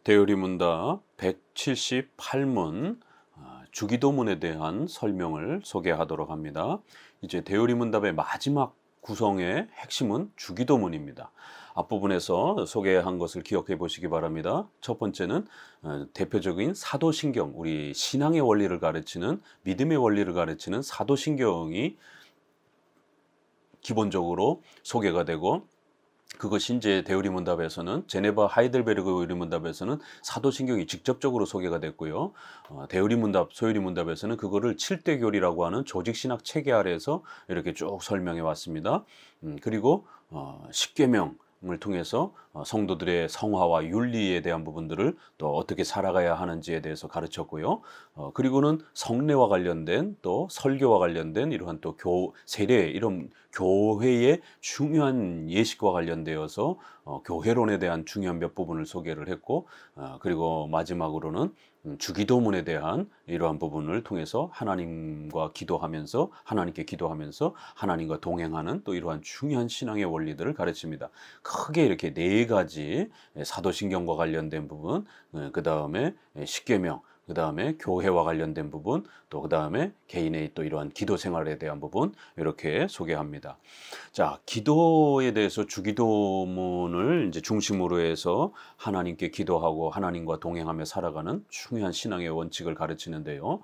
대의문답 178문 주기도문에 대한 설명을 소개하도록 합니다. 이제 대의문답의 마지막 구성의 핵심은 주기도문입니다. 앞부분에서 소개한 것을 기억해 보시기 바랍니다. 첫 번째는 대표적인 사도신경, 우리 신앙의 원리를 가르치는, 믿음의 원리를 가르치는 사도신경이 기본적으로 소개가 되고, 그것이 이제 대의문답에서는, 제네바 하이델베르그 의리문답에서는 사도신경이 직접적으로 소개가 됐고요. 대의문답, 소의리문답에서는 그거를 7대 교리라고 하는 조직신학 체계 아래에서 이렇게 쭉 설명해 왔습니다. 그리고 십계명을 통해서 성도들의 성화와 윤리에 대한 부분들을 또 어떻게 살아가야 하는지에 대해서 가르쳤고요. 그리고는 성례와 관련된, 또 설교와 관련된 이러한 또 세례, 이런 교회의 중요한 예식과 관련되어서 교회론에 대한 중요한 몇 부분을 소개를 했고, 그리고 마지막으로는 주기도문에 대한 이러한 부분을 통해서 하나님께 기도하면서 하나님과 동행하는 또 이러한 중요한 신앙의 원리들을 가르칩니다. 크게 이렇게 네 가지, 사도신경과 관련된 부분, 그 다음에 십계명, 그 다음에 교회와 관련된 부분, 또 그 다음에 개인의 또 이러한 기도 생활에 대한 부분, 이렇게 소개합니다. 자, 기도에 대해서 주기도문을 이제 중심으로 해서 하나님께 기도하고 하나님과 동행하며 살아가는 중요한 신앙의 원칙을 가르치는데요.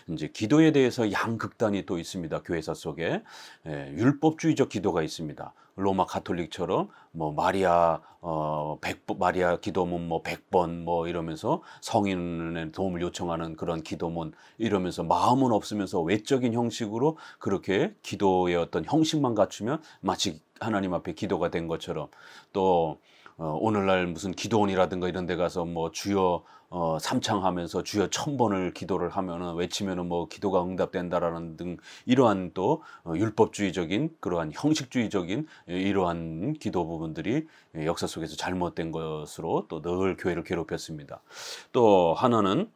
이제 기도에 대해서 양극단이 또 있습니다. 교회사 속에 율법주의적 기도가 있습니다. 로마 가톨릭처럼 뭐 마리아 마리아 기도문 뭐 100번 뭐 이러면서 성인의 도움을 요청하는 그런 기도문 이러면서 마음은 없으면서 외적인 형식으로 그렇게 기도의 어떤 형식만 갖추면 마치 하나님 앞에 기도가 된 것처럼, 또 오늘날 무슨 기도원이라든가 이런 데 가서 뭐 주여 삼창하면서 주여 1000번을 기도를 하면은 외치면은 뭐 기도가 응답된다라는 등 이러한 또 율법주의적인 그러한 형식주의적인 이러한 기도 부분들이 역사 속에서 잘못된 것으로 또 늘 교회를 괴롭혔습니다. 또 하나는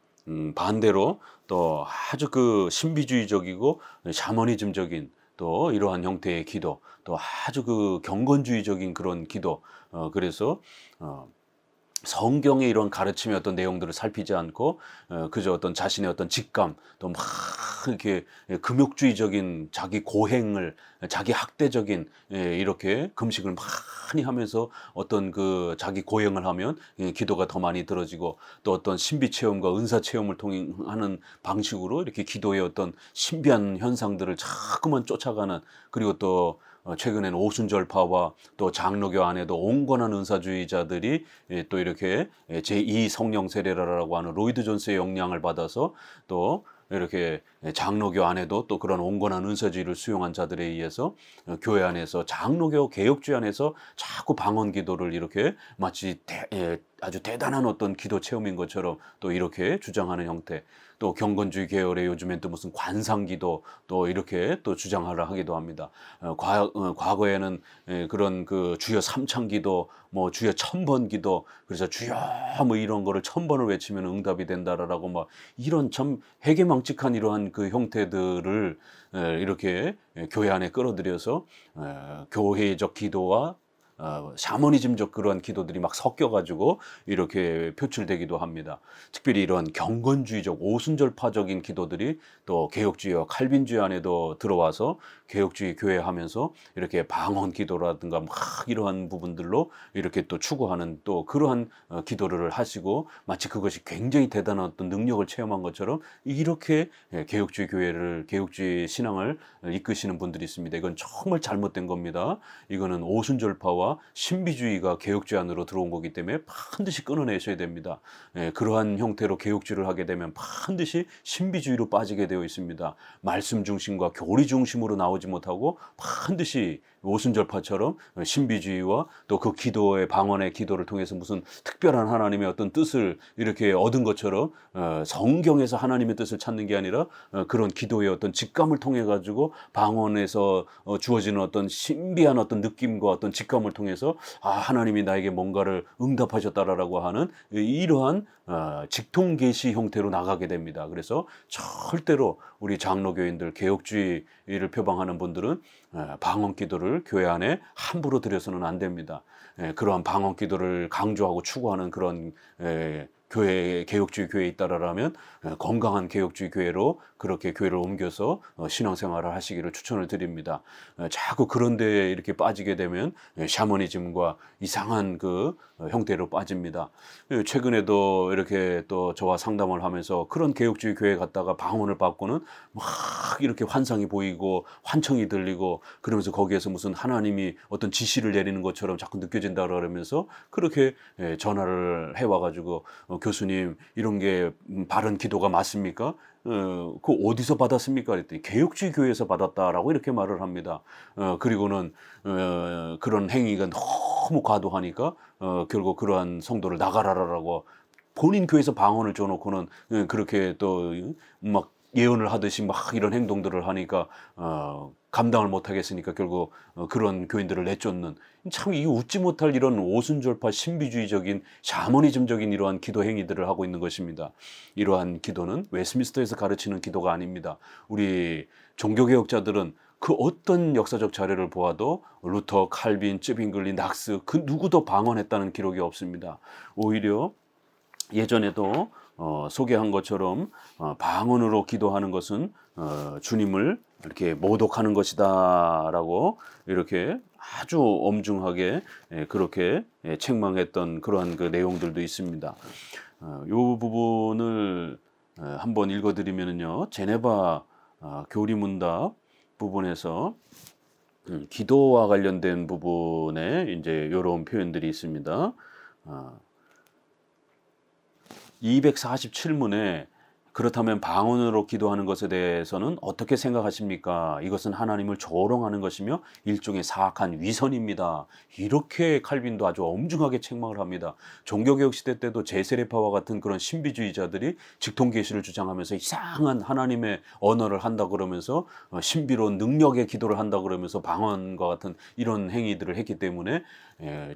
반대로 또 아주 그 신비주의적이고 샤머니즘적인 또 이러한 형태의 기도, 또 아주 그 경건주의적인 그런 기도, 그래서 성경의 이런 가르침의 어떤 내용들을 살피지 않고 그저 어떤 자신의 어떤 직감, 또 막 이렇게 금욕주의적인 자기 고행을, 자기 학대적인 이렇게 금식을 많이 하면서 어떤 그 자기 고행을 하면 기도가 더 많이 들어지고, 또 어떤 신비 체험과 은사 체험을 통해 하는 방식으로 이렇게 기도의 어떤 신비한 현상들을 자꾸만 쫓아가는, 그리고 또 최근에는 오순절파와 또 장로교 안에도 온건한 은사주의자들이 또 이렇게 제2 성령 세례라고 하는 로이드 존스의 영향을 받아서 또 이렇게 장로교 안에도 또 그런 온건한 은사주의를 수용한 자들에 의해서 교회 안에서 장로교 개혁주의 안에서 자꾸 방언 기도를 이렇게 마치 아주 대단한 어떤 기도 체험인 것처럼 또 이렇게 주장하는 형태, 또 경건주의 계열의 요즘엔 또 무슨 관상기도 또 이렇게 또 주장하려 하기도 합니다. 과거에는 그런 그 주여 삼창기도, 뭐 주여 1000번 기도, 그래서 주여 뭐 이런 거를 1000번을 외치면 응답이 된다라고 막 이런 참 해괴망측한 이러한 그 형태들을 이렇게 교회 안에 끌어들여서 교회적 기도와 샤머니즘적 그러한 기도들이 막 섞여가지고 이렇게 표출되기도 합니다. 특별히 이런 경건주의적 오순절파적인 기도들이 또 개혁주의와 칼빈주의 안에도 들어와서 개혁주의 교회하면서 이렇게 방언 기도라든가 막 이러한 부분들로 이렇게 또 추구하는 또 그러한 기도를 하시고, 마치 그것이 굉장히 대단한 어떤 능력을 체험한 것처럼 이렇게 개혁주의 교회를, 개혁주의 신앙을 이끄시는 분들이 있습니다. 이건 정말 잘못된 겁니다. 이거는 오순절파와 신비주의가 개혁주의 안으로 들어온 거기 때문에 반드시 끊어내셔야 됩니다. 그러한 형태로 개혁주의를 하게 되면 반드시 신비주의로 빠지게 되어 있습니다. 말씀 중심과 교리 중심으로 나오지 못하고 반드시 오순절파처럼 신비주의와 또 그 기도의 방언의 기도를 통해서 무슨 특별한 하나님의 어떤 뜻을 이렇게 얻은 것처럼 성경에서 하나님의 뜻을 찾는 게 아니라 그런 기도의 어떤 직감을 통해 가지고 방언에서 주어지는 어떤 신비한 어떤 느낌과 어떤 직감을 통해 통해서 하나님이 나에게 뭔가를 응답하셨다라고 하는 이러한 직통 계시 형태로 나가게 됩니다. 그래서 절대로 우리 장로교인들, 개혁주의를 표방하는 분들은 방언 기도를 교회 안에 함부로 드려서는 안 됩니다. 그러한 방언 기도를 강조하고 추구하는 그런 교회, 개혁주의 교회에 있다라면 건강한 개혁주의 교회로 그렇게 교회를 옮겨서 신앙생활을 하시기를 추천을 드립니다. 자꾸 그런 데에 이렇게 빠지게 되면 샤머니즘과 이상한 그 형태로 빠집니다. 최근에도 이렇게 또 저와 상담을 하면서 그런 개혁주의 교회에 갔다가 방언을 받고는 막 이렇게 환상이 보이고 환청이 들리고 그러면서 거기에서 무슨 하나님이 어떤 지시를 내리는 것처럼 자꾸 느껴진다 그러면서 그렇게 전화를 해와가지고 교수님 이런 게 바른 기도가 맞습니까? 그 어디서 받았습니까? 그랬더니 개혁주의 교회에서 받았다라고 이렇게 말을 합니다. 그리고는 그런 행위가 너무 과도하니까 결국 그러한 성도를 나가라라고 본인 교회에서 방언을 줘놓고는 그렇게 또 막 예언을 하듯이 막 이런 행동들을 하니까 감당을 못하겠으니까 결국 그런 교인들을 내쫓는 참 이 웃지 못할 이런 오순절파 신비주의적인 샤머니즘적인 이러한 기도 행위들을 하고 있는 것입니다. 이러한 기도는 웨스트민스터에서 가르치는 기도가 아닙니다. 우리 종교개혁자들은 그 어떤 역사적 자료를 보아도 루터, 칼빈, 쯔빙글리, 낙스 그 누구도 방언했다는 기록이 없습니다. 오히려 예전에도 소개한 것처럼 방언으로 기도하는 것은 주님을 이렇게 모독하는 것이다라고 이렇게 아주 엄중하게 그렇게 책망했던 그러한 그 내용들도 있습니다. 이 부분을 한번 읽어드리면요, 제네바 교리문답 부분에서 기도와 관련된 부분에 이제 이런 표현들이 있습니다. 247문에 그렇다면 방언으로 기도하는 것에 대해서는 어떻게 생각하십니까? 이것은 하나님을 조롱하는 것이며 일종의 사악한 위선입니다. 이렇게 칼빈도 아주 엄중하게 책망을 합니다. 종교개혁 시대 때도 제세례파와 같은 그런 신비주의자들이 직통계시를 주장하면서 이상한 하나님의 언어를 한다 그러면서 신비로운 능력의 기도를 한다 그러면서 방언과 같은 이런 행위들을 했기 때문에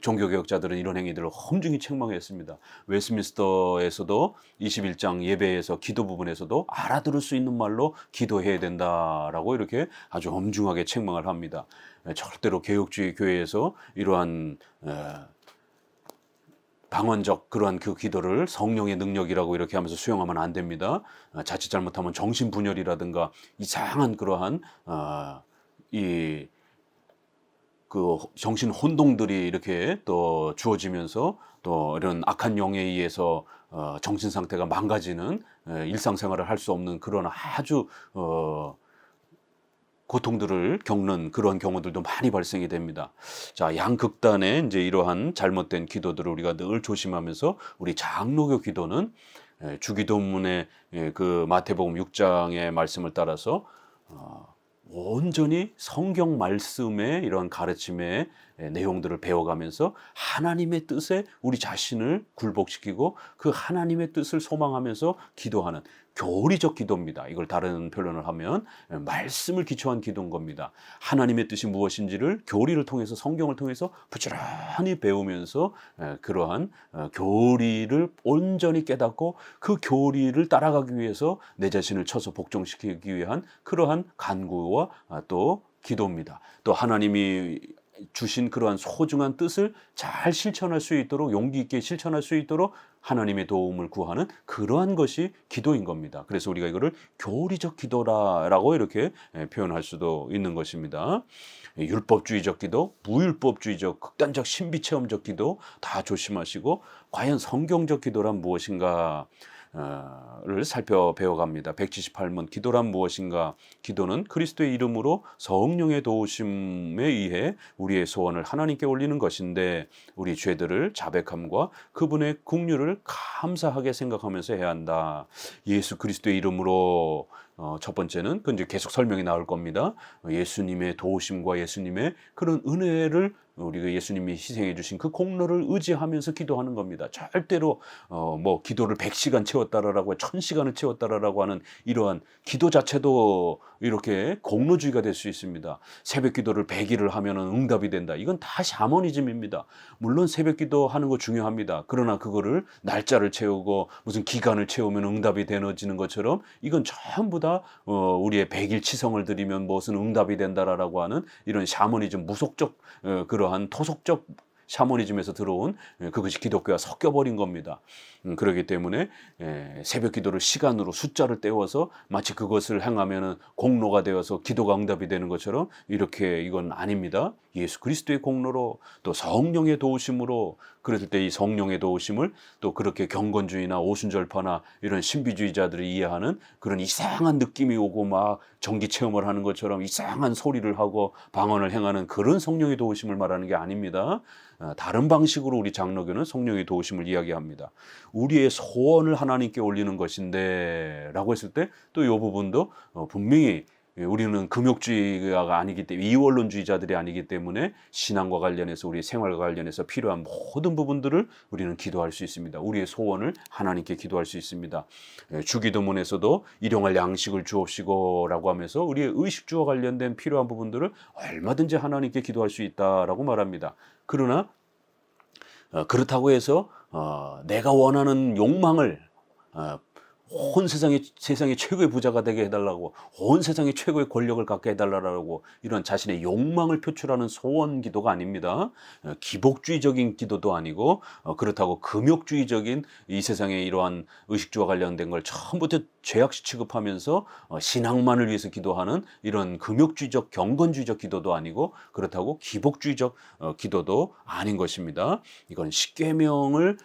종교개혁자들은 이런 행위들을 엄중히 책망했습니다. 웨스트민스터에서도 21장 예배에서 기도 부분에서도 알아들을 수 있는 말로 기도해야 된다라고 이렇게 아주 엄중하게 책망을 합니다. 절대로 개혁주의 교회에서 이러한 방언적 그러한 그 기도를 성령의 능력이라고 이렇게 하면서 수용하면 안 됩니다. 자칫 잘못하면 정신분열이라든가 이상한 그러한 그 정신 혼동들이 이렇게 또 주어지면서 또 이런 악한 영에 의해서 정신 상태가 망가지는 일상생활을 할 수 없는 그런 아주 고통들을 겪는 그런 경우들도 많이 발생이 됩니다. 자, 양극단의 이제 이러한 잘못된 기도들을 우리가 늘 조심하면서 우리 장로교 기도는 주기도문의 그 마태복음 6장의 말씀을 따라서 온전히 성경 말씀의 이런 가르침의 내용들을 배워가면서 하나님의 뜻에 우리 자신을 굴복시키고 그 하나님의 뜻을 소망하면서 기도하는 교리적 기도입니다. 이걸 다른 표현을 하면 말씀을 기초한 기도인 겁니다. 하나님의 뜻이 무엇인지를 교리를 통해서 성경을 통해서 부지런히 배우면서 그러한 교리를 온전히 깨닫고 그 교리를 따라가기 위해서 내 자신을 쳐서 복종시키기 위한 그러한 간구와 또 기도입니다. 또 하나님이 주신 그러한 소중한 뜻을 잘 실천할 수 있도록 용기 있게 실천할 수 있도록 하나님의 도움을 구하는 그러한 것이 기도인 겁니다. 그래서 우리가 이거를 교리적 기도라고 이렇게 표현할 수도 있는 것입니다. 율법주의적 기도, 무율법주의적, 극단적 신비체험적 기도 다 조심하시고 과연 성경적 기도란 무엇인가 를 배워갑니다. 178문 기도란 무엇인가? 기도는 그리스도의 이름으로 성령의 도우심에 의해 우리의 소원을 하나님께 올리는 것인데 우리 죄들을 자백함과 그분의 긍휼을 감사하게 생각하면서 해야 한다. 예수 그리스도의 이름으로 첫 번째는 그 이제 계속 설명이 나올 겁니다. 예수님의 도우심과 예수님의 그런 은혜를 우리가 예수님이 희생해 주신 그 공로를 의지하면서 기도하는 겁니다. 절대로 뭐 기도를 100시간 채웠다라고 1000시간을 채웠다라고 하는 이러한 기도 자체도 이렇게 공로주의가 될 수 있습니다. 새벽 기도를 100일을 하면은 응답이 된다. 이건 다 샤머니즘입니다. 물론 새벽 기도하는 거 중요합니다. 그러나 그거를 날짜를 채우고 무슨 기간을 채우면 응답이 되어지는 것처럼 이건 전부 다 우리의 100일 치성을 드리면 무슨 응답이 된다라고 하는 이런 샤머니즘 무속적 그러한 토속적 샤머니즘에서 들어온 그것이 기독교와 섞여버린 겁니다. 그렇기 때문에 새벽 기도를 시간으로 숫자를 떼워서 마치 그것을 행하면은 공로가 되어서 기도가 응답이 되는 것처럼 이렇게 이건 아닙니다. 예수 그리스도의 공로로 또 성령의 도우심으로 그랬을 때 이 성령의 도우심을 또 그렇게 경건주의나 오순절파나 이런 신비주의자들이 이해하는 그런 이상한 느낌이 오고 막 전기 체험을 하는 것처럼 이상한 소리를 하고 방언을 행하는 그런 성령의 도우심을 말하는 게 아닙니다. 다른 방식으로 우리 장로교는 성령의 도우심을 이야기합니다. 우리의 소원을 하나님께 올리는 것인데 라고 했을 때 또 이 부분도 분명히 우리는 금욕주의가 아니기 때문에 이원론주의자들이 아니기 때문에 신앙과 관련해서 우리 생활과 관련해서 필요한 모든 부분들을 우리는 기도할 수 있습니다. 우리의 소원을 하나님께 기도할 수 있습니다. 주기도문에서도 일용할 양식을 주옵시고 라고 하면서 우리의 의식주와 관련된 필요한 부분들을 얼마든지 하나님께 기도할 수 있다라고 말합니다. 그러나 그렇다고 해서 내가 원하는 욕망을 온 세상의 최고의 부자가 되게 해달라고 온 세상의 최고의 권력을 갖게 해달라고 이런 자신의 욕망을 표출하는 소원 기도가 아닙니다. 기복주의적인 기도도 아니고 그렇다고 금욕주의적인 이 세상의 이러한 의식주와 관련된 걸 처음부터 죄악시 취급하면서 신앙만을 위해서 기도하는 이런 금욕주의적 경건주의적 기도도 아니고 그렇다고 기복주의적 기도도 아닌 것입니다. 이건 십계명을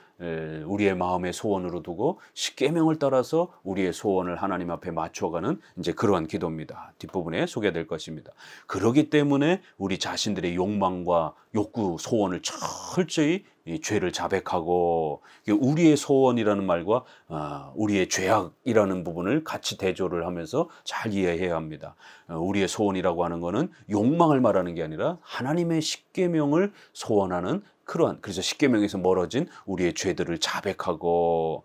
우리의 마음의 소원으로 두고 십계명을 따라서 우리의 소원을 하나님 앞에 맞춰가는 이제 그러한 기도입니다. 뒷부분에 소개될 것입니다. 그렇기 때문에 우리 자신들의 욕망과 욕구, 소원을 철저히 이 죄를 자백하고 우리의 소원이라는 말과 우리의 죄악이라는 부분을 같이 대조를 하면서 잘 이해해야 합니다. 우리의 소원이라고 하는 것은 욕망을 말하는 게 아니라 하나님의 십계명을 소원하는 그래서 십계명에서 멀어진 우리의 죄들을 자백하고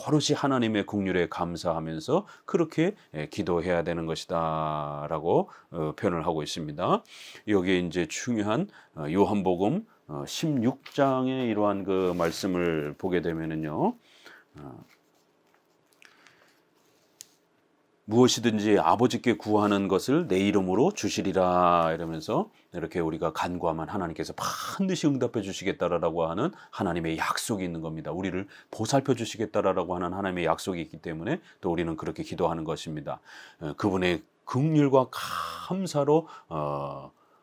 오롯이 하나님의 긍휼에 감사하면서 그렇게 기도해야 되는 것이다라고 표현을 하고 있습니다. 여기에 이제 중요한 요한복음 16장의 이러한 그 말씀을 보게 되면은요. 무엇이든지 아버지께 구하는 것을 내 이름으로 주시리라 이러면서 이렇게 우리가 간구하면 하나님께서 반드시 응답해 주시겠다라고 하는 하나님의 약속이 있는 겁니다. 우리를 보살펴 주시겠다라고 하는 하나님의 약속이 있기 때문에 또 우리는 그렇게 기도하는 것입니다. 그분의 긍휼과 감사로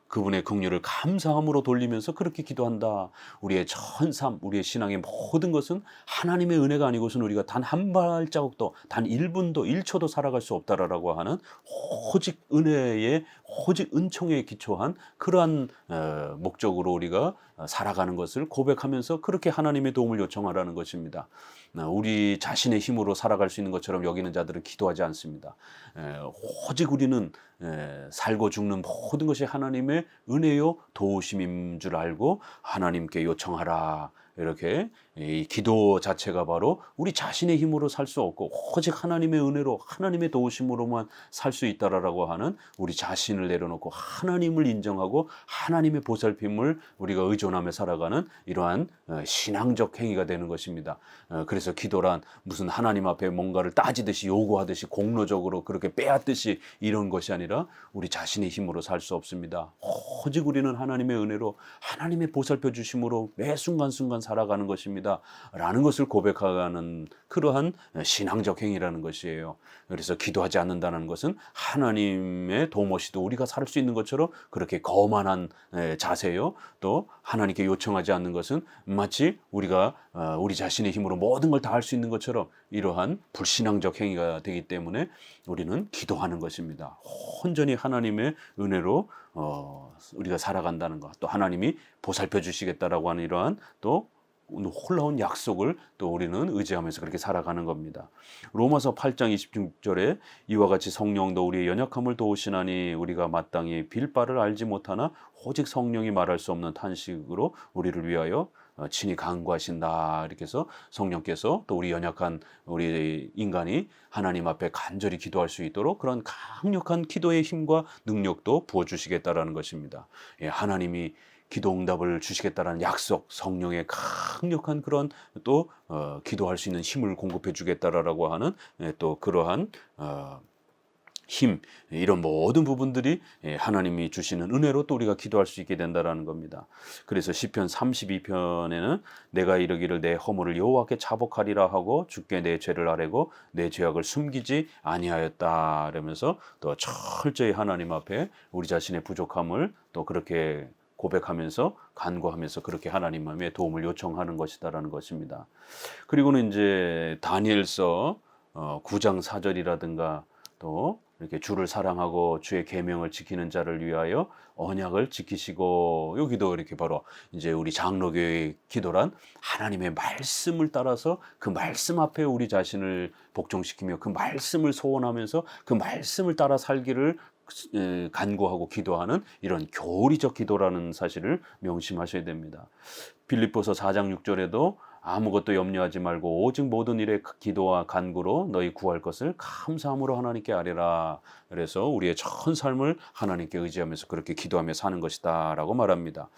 그분의 긍휼을 감사함으로 돌리면서 그렇게 기도한다. 우리의 전삼, 우리의 신앙의 모든 것은 하나님의 은혜가 아니고서는 우리가 단 한 발자국도, 단 1분도, 1초도 살아갈 수 없다라고 하는 오직 은혜에, 오직 은총에 기초한 그러한 목적으로 우리가 살아가는 것을 고백하면서 그렇게 하나님의 도움을 요청하라는 것입니다. 우리 자신의 힘으로 살아갈 수 있는 것처럼 여기는 자들은 기도하지 않습니다. 오직 우리는 살고 죽는 모든 것이 하나님의 은혜요 도우심인 줄 알고 하나님께 요청하라. 이렇게 이 기도 자체가 바로 우리 자신의 힘으로 살 수 없고 오직 하나님의 은혜로 하나님의 도우심으로만 살 수 있다라고 하는 우리 자신을 내려놓고 하나님을 인정하고 하나님의 보살핌을 우리가 의존하며 살아가는 이러한 신앙적 행위가 되는 것입니다. 그래서 기도란 무슨 하나님 앞에 뭔가를 따지듯이 요구하듯이 공로적으로 그렇게 빼앗듯이 이런 것이 아니라 우리 자신의 힘으로 살 수 없습니다. 오직 우리는 하나님의 은혜로 하나님의 보살펴 주심으로 매 순간순간 살아가는 것입니다. 라는 것을 고백하는 그러한 신앙적 행위라는 것이에요. 그래서 기도하지 않는다는 것은 하나님의 도움 없이도 우리가 살 수 있는 것처럼 그렇게 거만한 자세요. 또 하나님께 요청하지 않는 것은 마치 우리가 우리 자신의 힘으로 모든 걸 다 할 수 있는 것처럼 이러한 불신앙적 행위가 되기 때문에 우리는 기도하는 것입니다. 온전히 하나님의 은혜로 우리가 살아간다는 것, 또 하나님이 보살펴 주시겠다라고 하는 이러한 또 놀라운 약속을 또 우리는 의지하면서 그렇게 살아가는 겁니다. 로마서 8장 26절에 이와 같이 성령도 우리의 연약함을 도우시나니 우리가 마땅히 빌 바를 알지 못하나 오직 성령이 말할 수 없는 탄식으로 우리를 위하여 친히 간구하신다. 이렇게 해서 성령께서 또 우리 연약한 우리 인간이 하나님 앞에 간절히 기도할 수 있도록 그런 강력한 기도의 힘과 능력도 부어주시겠다라는 것입니다. 예, 하나님이 기도 응답을 주시겠다라는 약속, 성령의 강력한 그런 또 기도할 수 있는 힘을 공급해 주겠다라고 하는 또 그러한 힘, 이런 모든 부분들이 하나님이 주시는 은혜로 또 우리가 기도할 수 있게 된다라는 겁니다. 그래서 시편 32편에는 내가 이르기를 내 허물을 여호와께 자복하리라 하고 주께 내 죄를 아뢰고 내 죄악을 숨기지 아니하였다. 이러면서 또 철저히 하나님 앞에 우리 자신의 부족함을 또 그렇게 고백하면서 간구하면서 그렇게 하나님의 도움을 요청하는 것이다라는 것입니다. 그리고는 이제 다니엘서 9장 4절이라든가 또 이렇게 주를 사랑하고 주의 계명을 지키는 자를 위하여 언약을 지키시고, 여기도 이렇게 바로 이제 우리 장로교의 기도란 하나님의 말씀을 따라서 그 말씀 앞에 우리 자신을 복종시키며 그 말씀을 소원하면서 그 말씀을 따라 살기를 간구하고 기도하는 이런 교리적 기도라는 사실을 명심하셔야 됩니다. 빌립보서 4장 6절에도 아무것도 염려하지 말고 오직 모든 일에 기도와 간구로 너희 구할 것을 감사함으로 하나님께 아뢰라. 그래서 우리의 전 삶을 하나님께 의지하면서 그렇게 기도하며 사는 것이다 라고 말합니다.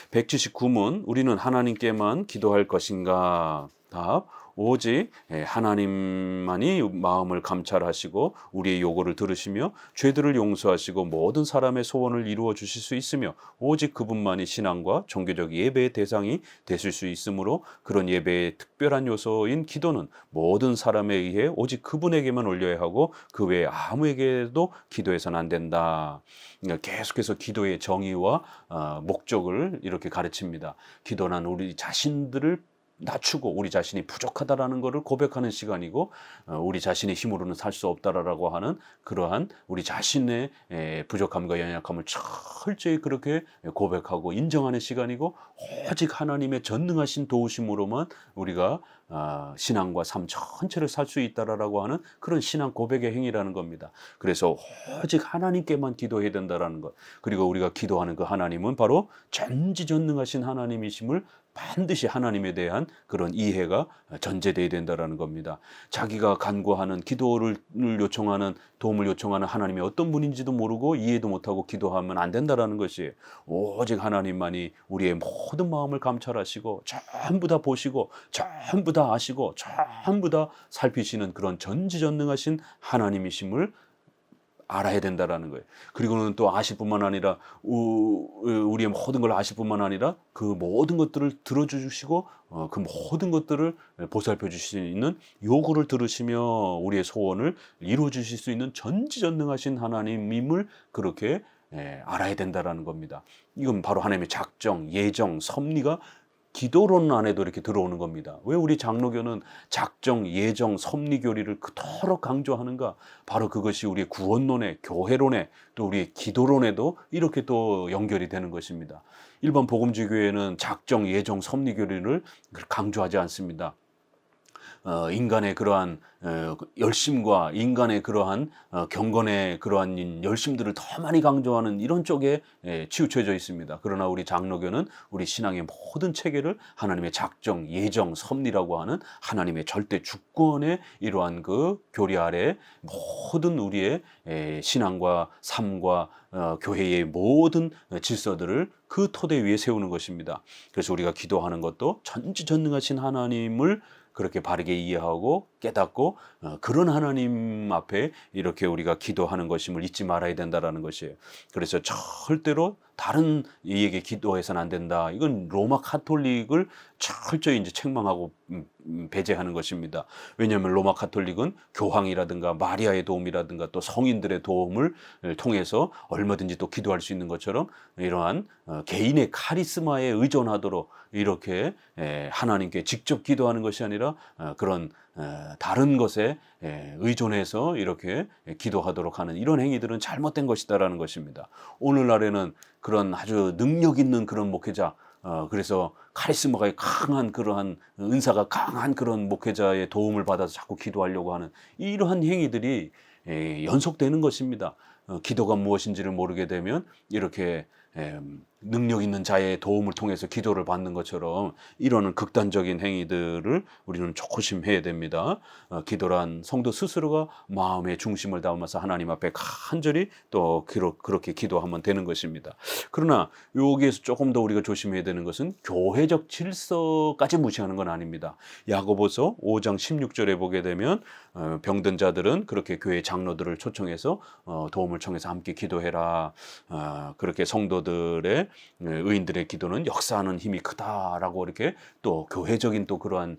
179문, 우리는 하나님께만 기도할 것인가? 답, 오직 하나님만이 마음을 감찰하시고 우리의 요구를 들으시며 죄들을 용서하시고 모든 사람의 소원을 이루어 주실 수 있으며 오직 그분만이 신앙과 종교적 예배의 대상이 되실 수 있으므로 그런 예배의 특별한 요소인 기도는 모든 사람에 의해 오직 그분에게만 올려야 하고 그 외에 아무에게도 기도해서는 안 된다. 계속해서 기도의 정의와 목적을 이렇게 가르칩니다. 기도는 우리 자신들을 낮추고 우리 자신이 부족하다라는 것을 고백하는 시간이고, 우리 자신의 힘으로는 살 수 없다라고 하는 그러한 우리 자신의 부족함과 연약함을 철저히 그렇게 고백하고 인정하는 시간이고, 오직 하나님의 전능하신 도우심으로만 우리가 신앙과 삶 전체를 살 수 있다라고 하는 그런 신앙 고백의 행위라는 겁니다. 그래서 오직 하나님께만 기도해야 된다라는 것, 그리고 우리가 기도하는 그 하나님은 바로 전지전능하신 하나님이심을 반드시 하나님에 대한 그런 이해가 전제되어야 된다라는 겁니다. 자기가 간구하는 기도를 요청하는, 도움을 요청하는 하나님이 어떤 분인지도 모르고 이해도 못하고 기도하면 안 된다라는 것이, 오직 하나님만이 우리의 모든 마음을 감찰하시고 전부 다 보시고 전부 다 아시고 전부 다 살피시는 그런 전지전능하신 하나님이심을 알아야 된다라는 거예요. 그리고는 또 아실 뿐만 아니라 우리의 모든 걸 아실 뿐만 아니라 그 모든 것들을 들어주시고 그 모든 것들을 보살펴 주실 수 있는 요구를 들으시며 우리의 소원을 이루어 주실 수 있는 전지전능하신 하나님임을 그렇게 알아야 된다라는 겁니다. 이건 바로 하나님의 작정, 예정, 섭리가 기도론 안에도 이렇게 들어오는 겁니다. 왜 우리 장로교는 작정, 예정, 섭리 교리를 그토록 강조하는가? 바로 그것이 우리의 구원론에, 교회론에, 또 우리의 기도론에도 이렇게 또 연결이 되는 것입니다. 일반 복음주의 교회는 작정, 예정, 섭리 교리를 강조하지 않습니다. 인간의 그러한 열심과 인간의 그러한 경건의 그러한 열심들을 더 많이 강조하는 이런 쪽에 치우쳐져 있습니다. 그러나 우리 장로교는 우리 신앙의 모든 체계를 하나님의 작정, 예정, 섭리라고 하는 하나님의 절대 주권의 이러한 그 교리 아래 모든 우리의 신앙과 삶과 교회의 모든 질서들을 그 토대 위에 세우는 것입니다. 그래서 우리가 기도하는 것도 전지전능하신 하나님을 그렇게 바르게 이해하고 깨닫고 그런 하나님 앞에 이렇게 우리가 기도하는 것임을 잊지 말아야 된다라는 것이에요. 그래서 절대로 다른 이에게 기도해서는 안 된다. 이건 로마 카톨릭을 철저히 이제 책망하고 배제하는 것입니다. 왜냐하면 로마 카톨릭은 교황이라든가 마리아의 도움이라든가 또 성인들의 도움을 통해서 얼마든지 또 기도할 수 있는 것처럼 이러한 개인의 카리스마에 의존하도록 이렇게 하나님께 직접 기도하는 것이 아니라 그런 다른 것에 의존해서 이렇게 기도하도록 하는 이런 행위들은 잘못된 것이다라는 것입니다. 오늘날에는 그런 아주 능력 있는 그런 목회자, 그래서 카리스마가 강한 그러한 은사가 강한 그런 목회자의 도움을 받아서 자꾸 기도하려고 하는 이러한 행위들이 연속되는 것입니다. 기도가 무엇인지를 모르게 되면 이렇게 능력 있는 자의 도움을 통해서 기도를 받는 것처럼 이러는 극단적인 행위들을 우리는 조심해야 됩니다. 기도란 성도 스스로가 마음의 중심을 담아서 하나님 앞에 간절히 또 그렇게 기도하면 되는 것입니다. 그러나 여기에서 조금 더 우리가 조심해야 되는 것은 교회적 질서까지 무시하는 건 아닙니다. 야고보서 5장 16절에 보게 되면 병든 자들은 그렇게 교회 장로들을 초청해서 도움을 청해서 함께 기도해라. 그렇게 성도들의 의인들의 기도는 역사하는 힘이 크다라고 이렇게 또 교회적인 또 그러한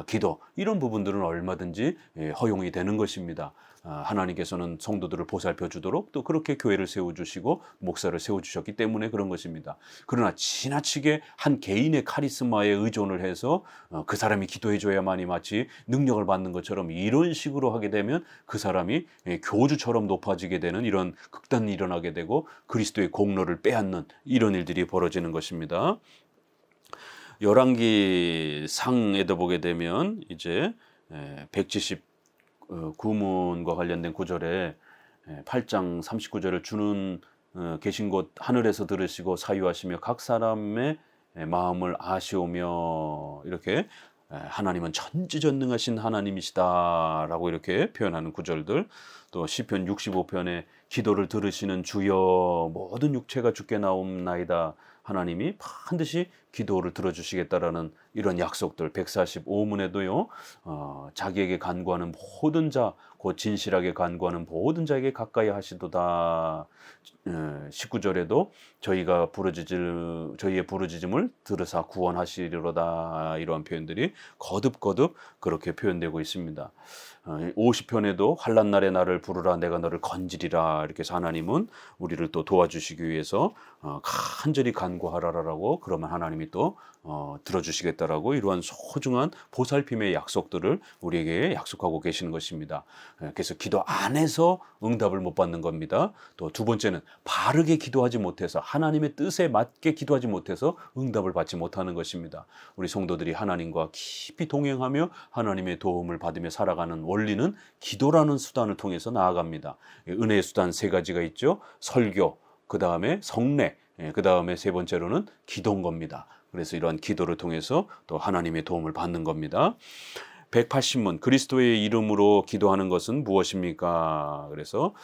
기도 이런 부분들은 얼마든지 허용이 되는 것입니다. 하나님께서는 성도들을 보살펴 주도록 또 그렇게 교회를 세워주시고 목사를 세워주셨기 때문에 그런 것입니다. 그러나 지나치게 한 개인의 카리스마에 의존을 해서 그 사람이 기도해 줘야만이 마치 능력을 받는 것처럼 이런 식으로 하게 되면 그 사람이 교주처럼 높아지게 되는 이런 극단이 일어나게 되고 그리스도의 공로를 빼앗는 이런 일들이 벌어지는 것입니다. 열왕기 상에도 보게 되면 이제 170 구문과 관련된 구절에 8장 39절을 주는 계신 곳 하늘에서 들으시고 사유하시며 각 사람의 마음을 아시오며 이렇게 하나님은 전지전능하신 하나님이시다라고 이렇게 표현하는 구절들, 또 시편 65편에 기도를 들으시는 주여 모든 육체가 주께 나옵나이다. 하나님이 반드시 기도를 들어주시겠다라는 이런 약속들 145문에도요. 자기에게 간구하는 모든 자, 곧 진실하게 간구하는 모든 자에게 가까이 하시도다. 19절에도 저희의 부르짖음을 들으사 구원하시리로다. 이러한 표현들이 거듭거듭 그렇게 표현되고 있습니다. 50편에도 환난 날에 나를 부르라 내가 너를 건지리라. 이렇게 해서 하나님은 우리를 또 도와주시기 위해서 간절히 간구하라라고 그러면 하나님이 또 들어주시겠다라고 이러한 소중한 보살핌의 약속들을 우리에게 약속하고 계시는 것입니다. 그래서 기도 안 해서 응답을 못 받는 겁니다. 또 두 번째는 바르게 기도하지 못해서 하나님의 뜻에 맞게 기도하지 못해서 응답을 받지 못하는 것입니다. 우리 성도들이 하나님과 깊이 동행하며 하나님의 도움을 받으며 살아가는 원리는 기도라는 수단을 통해서 나아갑니다. 은혜의 수단 세 가지가 있죠. 설교, 그 다음에 성례, 그 다음에 세 번째로는 기도인 겁니다. 그래서 이러한 기도를 통해서 또 하나님의 도움을 받는 겁니다. 180문 그리스도의 이름으로 기도하는 것은 무엇입니까? 그래서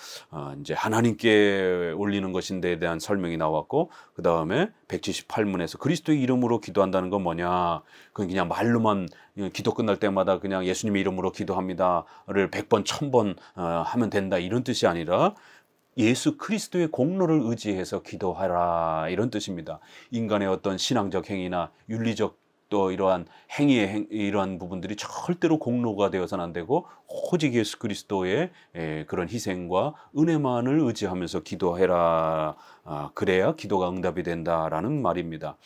이제 하나님께 올리는 것인데에 대한 설명이 나왔고 그 다음에 178문에서 그리스도의 이름으로 기도한다는 건 뭐냐? 그건 그냥 말로만 기도 끝날 때마다 그냥 예수님의 이름으로 기도합니다를 100번 1000번 하면 된다 이런 뜻이 아니라 예수 그리스도의 공로를 의지해서 기도하라 이런 뜻입니다. 인간의 어떤 신앙적 행위나 윤리적 또 이러한 행위의 이러한 부분들이 절대로 공로가 되어서는 안 되고 오직 예수 그리스도의 그런 희생과 은혜만을 의지하면서 기도해라. 그래야 기도가 응답이 된다라는 말입니다.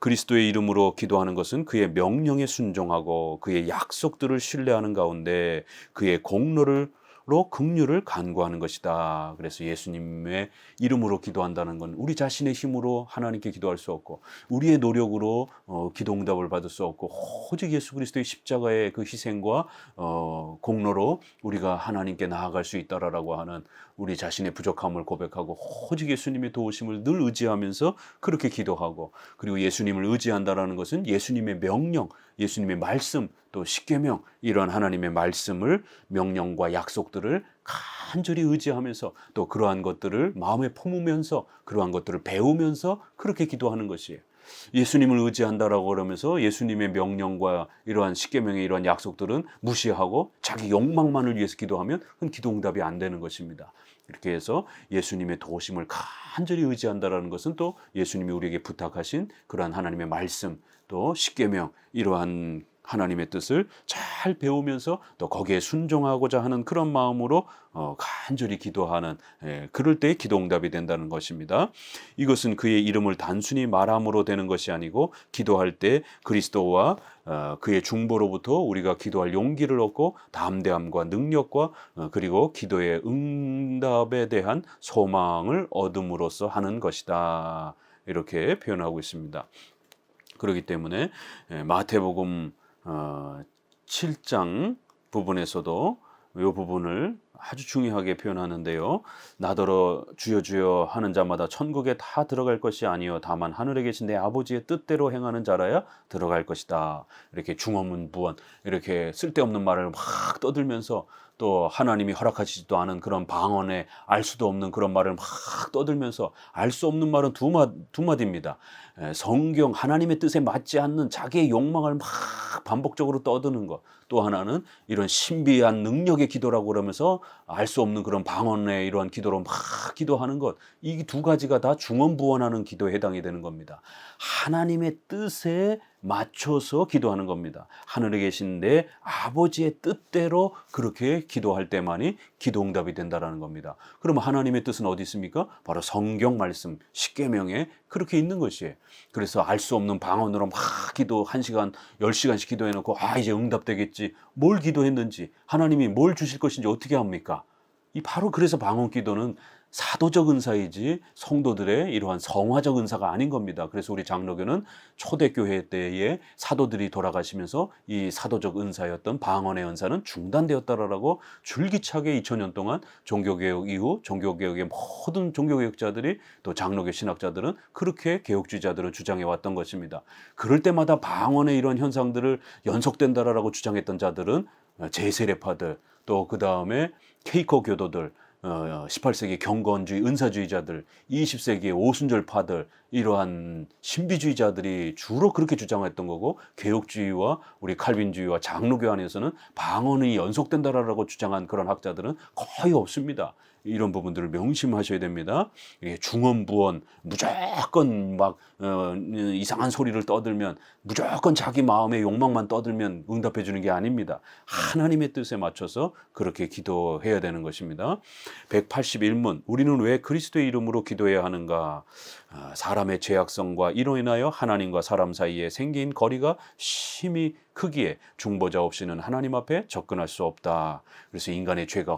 그리스도의 이름으로 기도하는 것은 그의 명령에 순종하고 그의 약속들을 신뢰하는 가운데 그의 공로로 긍휼을 간구하는 것이다. 그래서 예수님의 이름으로 기도한다는 건 우리 자신의 힘으로 하나님께 기도할 수 없고 우리의 노력으로 기도 응답을 받을 수 없고 오직 예수 그리스도의 십자가의 그 희생과 공로로 우리가 하나님께 나아갈 수 있다라고 하는 우리 자신의 부족함을 고백하고 오직 예수님의 도우심을 늘 의지하면서 그렇게 기도하고 그리고 예수님을 의지한다라는 것은 예수님의 명령, 예수님의 말씀 또 십계명 이런 하나님의 말씀을 명령과 약속들을 간절히 의지하면서 또 그러한 것들을 마음에 품으면서 그러한 것들을 배우면서 그렇게 기도하는 것이에요. 예수님을 의지한다라고 그러면서 예수님의 명령과 이러한 십계명의 이러한 약속들은 무시하고 자기 욕망만을 위해서 기도하면 그건 기도 응답이 안 되는 것입니다. 이렇게 해서 예수님의 도우심을 간절히 의지한다라는 것은 또 예수님이 우리에게 부탁하신 그러한 하나님의 말씀 또 십계명 이러한 하나님의 뜻을 잘 배우면서 또 거기에 순종하고자 하는 그런 마음으로 간절히 기도하는 그럴 때 기도 응답이 된다는 것입니다. 이것은 그의 이름을 단순히 말함으로 되는 것이 아니고 기도할 때 그리스도와 그의 중보로부터 우리가 기도할 용기를 얻고 담대함과 능력과 그리고 기도의 응답에 대한 소망을 얻음으로써 하는 것이다. 이렇게 표현하고 있습니다. 그렇기 때문에 마태복음 7장 부분에서도 이 부분을 아주 중요하게 표현하는데요. 나더러 주여 주여 하는 자마다 천국에 다 들어갈 것이 아니요 다만 하늘에 계신 내 아버지의 뜻대로 행하는 자라야 들어갈 것이다. 이렇게 중언부언 이렇게 쓸데없는 말을 막 떠들면서 또 하나님이 허락하시지도 않은 그런 방언에 알 수도 없는 그런 말을 막 떠들면서 알 수 없는 말은 두 마디입니다. 성경 하나님의 뜻에 맞지 않는 자기의 욕망을 막 반복적으로 떠드는 것. 또 하나는 이런 신비한 능력의 기도라고 그러면서 알 수 없는 그런 방언의 이러한 기도로 막 기도하는 것. 이 두 가지가 다 중언부언하는 기도에 해당이 되는 겁니다. 하나님의 뜻에 맞춰서 기도하는 겁니다. 하늘에 계신 내 아버지의 뜻대로 그렇게 기도할 때만이 기도응답이 된다라는 겁니다. 그러면 하나님의 뜻은 어디 있습니까? 바로 성경 말씀 십계명에 그렇게 있는 것이에요. 그래서 알 수 없는 방언으로 막 기도 1시간, 10시간씩 기도해놓고 이제 응답되겠지. 뭘 기도했는지 하나님이 뭘 주실 것인지 어떻게 합니까? 이 바로 그래서 방언 기도는 사도적 은사이지 성도들의 이러한 성화적 은사가 아닌 겁니다. 그래서 우리 장로교는 초대교회 때에 사도들이 돌아가시면서 이 사도적 은사였던 방언의 은사는 중단되었다라고 줄기차게 2000년 동안 종교개혁 이후 종교개혁의 모든 종교개혁자들이 또 장로교 신학자들은 그렇게 개혁주의자들은 주장해 왔던 것입니다. 그럴 때마다 방언의 이런 현상들을 연속된다라고 주장했던 자들은 제세례파들 또 그 다음에 케이커 교도들 18세기 경건주의 은사주의자들 20세기의 오순절파들 이러한 신비주의자들이 주로 그렇게 주장했던 거고 개혁주의와 우리 칼빈주의와 장로교 안에서는 방언이 연속된다라고 주장한 그런 학자들은 거의 없습니다. 이런 부분들을 명심하셔야 됩니다. 중언부언 무조건 막 이상한 소리를 떠들면 무조건 자기 마음의 욕망만 떠들면 응답해 주는 게 아닙니다. 하나님의 뜻에 맞춰서 그렇게 기도해야 되는 것입니다. 181문 우리는 왜 그리스도의 이름으로 기도해야 하는가? 사람의 죄악성과 이로 인하여 하나님과 사람 사이에 생긴 거리가 심히 크기에 중보자 없이는 하나님 앞에 접근할 수 없다. 그래서 인간의 죄가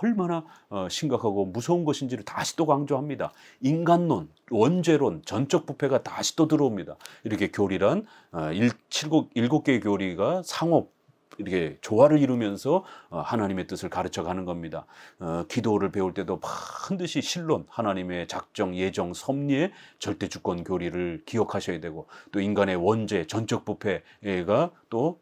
얼마나 심각하고 무서운 것인지를 다시 또 강조합니다. 인간론, 원죄론, 전적 부패가 다시 또 들어옵니다. 이렇게 교리란 일곱 개의 교리가 상호 이렇게 조화를 이루면서 하나님의 뜻을 가르쳐가는 겁니다. 기도를 배울 때도 반드시 신론, 하나님의 작정, 예정, 섭리의 절대 주권 교리를 기억하셔야 되고 또 인간의 원죄, 전적 부패가 또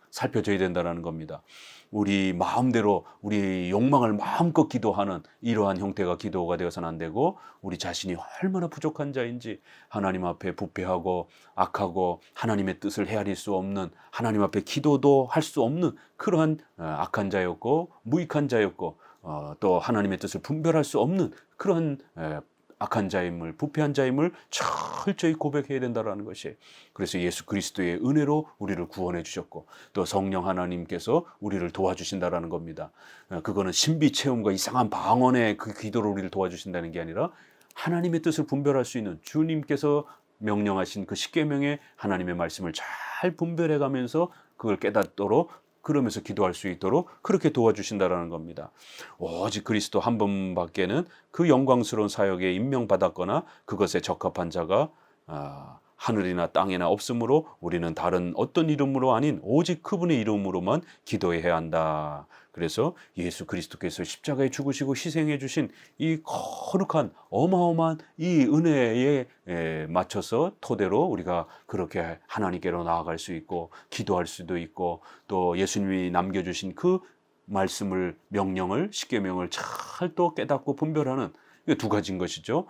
살펴져야 된다는 겁니다. 우리 마음대로 우리 욕망을 마음껏 기도하는 이러한 형태가 기도가 되어서는 안 되고 우리 자신이 얼마나 부족한 자인지 하나님 앞에 부패하고 악하고 하나님의 뜻을 헤아릴 수 없는 하나님 앞에 기도도 할 수 없는 그러한 악한 자였고 무익한 자였고 또 하나님의 뜻을 분별할 수 없는 그런 악한 자임을 부패한 자임을 철저히 고백해야 된다는 것이 그래서 예수 그리스도의 은혜로 우리를 구원해 주셨고 또 성령 하나님께서 우리를 도와주신다라는 겁니다. 그거는 신비 체험과 이상한 방언의 그 기도로 우리를 도와주신다는 게 아니라 하나님의 뜻을 분별할 수 있는 주님께서 명령하신 그 십계명의 하나님의 말씀을 잘 분별해 가면서 그걸 깨닫도록 그러면서 기도할 수 있도록 그렇게 도와주신다라는 겁니다. 오직 그리스도 한 분밖에는 그 영광스러운 사역에 임명받았거나 그것에 적합한 자가 하늘이나 땅에나 없으므로 우리는 다른 어떤 이름으로 아닌 오직 그분의 이름으로만 기도해야 한다. 그래서 예수 그리스도께서 십자가에 죽으시고 희생해 주신 이 거룩한 어마어마한 이 은혜에 맞춰서 토대로 우리가 그렇게 하나님께로 나아갈 수 있고 기도할 수도 있고 또 예수님이 남겨주신 그 말씀을 명령을 십계명을 잘 또 깨닫고 분별하는 두 가지인 것이죠.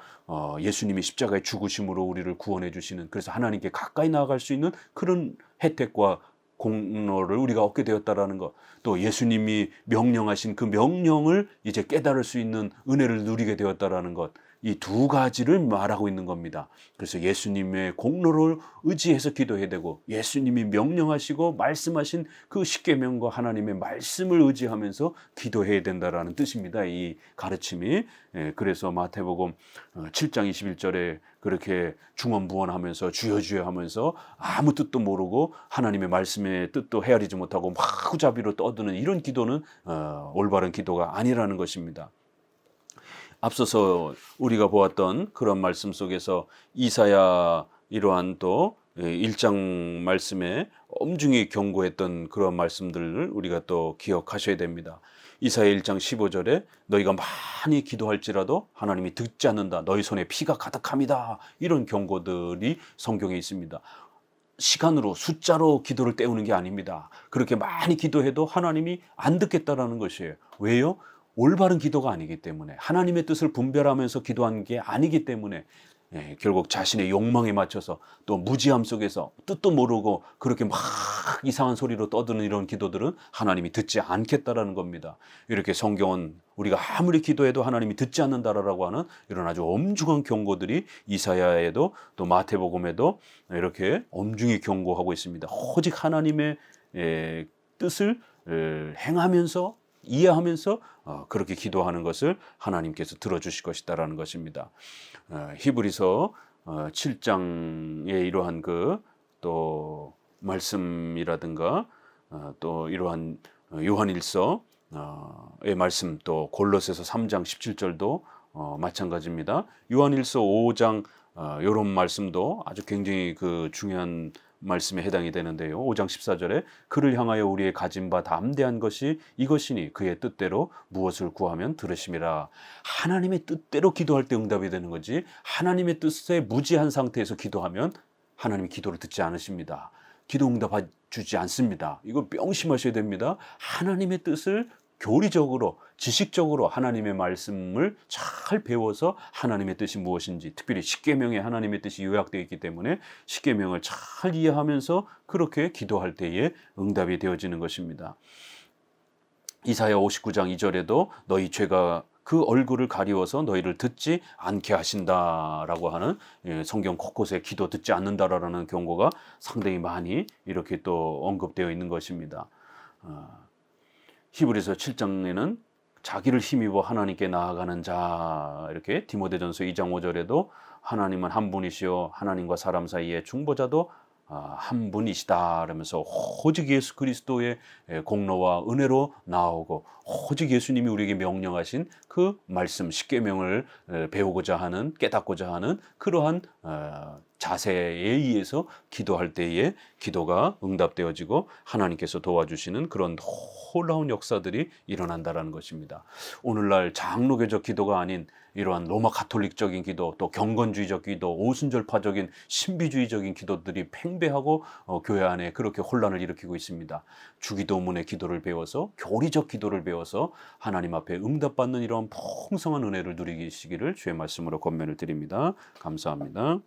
예수님이 십자가에 죽으심으로 우리를 구원해 주시는 그래서 하나님께 가까이 나아갈 수 있는 그런 혜택과 공로를 우리가 얻게 되었다라는 것. 또 예수님이 명령하신 그 명령을 이제 깨달을 수 있는 은혜를 누리게 되었다라는 것. 이 두 가지를 말하고 있는 겁니다. 그래서 예수님의 공로를 의지해서 기도해야 되고 예수님이 명령하시고 말씀하신 그 십계명과 하나님의 말씀을 의지하면서 기도해야 된다라는 뜻입니다. 이 가르침이. 그래서 마태복음 7장 21절에 그렇게 중언부언하면서 주여 주여 하면서 아무 뜻도 모르고 하나님의 말씀의 뜻도 헤아리지 못하고 막 후자비로 떠드는 이런 기도는 올바른 기도가 아니라는 것입니다. 앞서서 우리가 보았던 그런 말씀 속에서 이사야 이러한 또 1장 말씀에 엄중히 경고했던 그런 말씀들을 우리가 또 기억하셔야 됩니다. 이사야 1장 15절에 너희가 많이 기도할지라도 하나님이 듣지 않는다. 너희 손에 피가 가득합니다. 이런 경고들이 성경에 있습니다. 시간으로 숫자로 기도를 때우는 게 아닙니다. 그렇게 많이 기도해도 하나님이 안 듣겠다라는 것이에요. 왜요? 올바른 기도가 아니기 때문에, 하나님의 뜻을 분별하면서 기도한 게 아니기 때문에, 결국 자신의 욕망에 맞춰서 또 무지함 속에서 뜻도 모르고 그렇게 막 이상한 소리로 떠드는 이런 기도들은 하나님이 듣지 않겠다라는 겁니다. 이렇게 성경은 우리가 아무리 기도해도 하나님이 듣지 않는다라고 하는 이런 아주 엄중한 경고들이 이사야에도 또 마태복음에도 이렇게 엄중히 경고하고 있습니다. 오직 하나님의 뜻을 행하면서 이해하면서 그렇게 기도하는 것을 하나님께서 들어주실 것이다라는 것입니다. 히브리서 7장의 이러한 그 또 말씀이라든가 또 이러한 요한일서의 말씀, 또 골로새서 3장 17절도 마찬가지입니다. 요한일서 5장 이런 말씀도 아주 굉장히 그 중요한 말씀에 해당이 되는데요. 5장 14절에 그를 향하여 우리의 가진 바 담대한 것이 이것이니 그의 뜻대로 무엇을 구하면 들으심이라. 하나님의 뜻대로 기도할 때 응답이 되는 거지, 하나님의 뜻에 무지한 상태에서 기도하면 하나님이 기도를 듣지 않으십니다. 기도 응답 주지 않습니다. 이거 명심하셔야 됩니다. 하나님의 뜻을 교리적으로, 지식적으로 하나님의 말씀을 잘 배워서 하나님의 뜻이 무엇인지, 특별히 십계명에 하나님의 뜻이 요약되어 있기 때문에 십계명을 잘 이해하면서 그렇게 기도할 때에 응답이 되어지는 것입니다. 이사야 59장 2절에도 너희 죄가 그 얼굴을 가리워서 너희를 듣지 않게 하신다라고 하는 성경 곳곳에 기도 듣지 않는다라는 경고가 상당히 많이 이렇게 또 언급되어 있는 것입니다. 히브리서 7장에는 자기를 힘입어 하나님께 나아가는 자, 이렇게 디모데전서 2장 5절에도 하나님은 한 분이시요 하나님과 사람 사이의 중보자도 한 분이시다 라면서 오직 예수 그리스도의 공로와 은혜로 나오고 오직 예수님이 우리에게 명령하신 그 말씀 십계명을 배우고자 하는, 깨닫고자 하는 그러한 자세에 의해서 기도할 때에 기도가 응답되어지고 하나님께서 도와주시는 그런 놀라운 역사들이 일어난다는 것입니다. 오늘날 장로교적 기도가 아닌 이러한 로마 가톨릭적인 기도, 또 경건주의적 기도, 오순절파적인 신비주의적인 기도들이 팽배하고 교회 안에 그렇게 혼란을 일으키고 있습니다. 주기도문의 기도를 배워서, 교리적 기도를 배워서 하나님 앞에 응답받는 이러한 풍성한 은혜를 누리시기를 주의 말씀으로 권면을 드립니다. 감사합니다.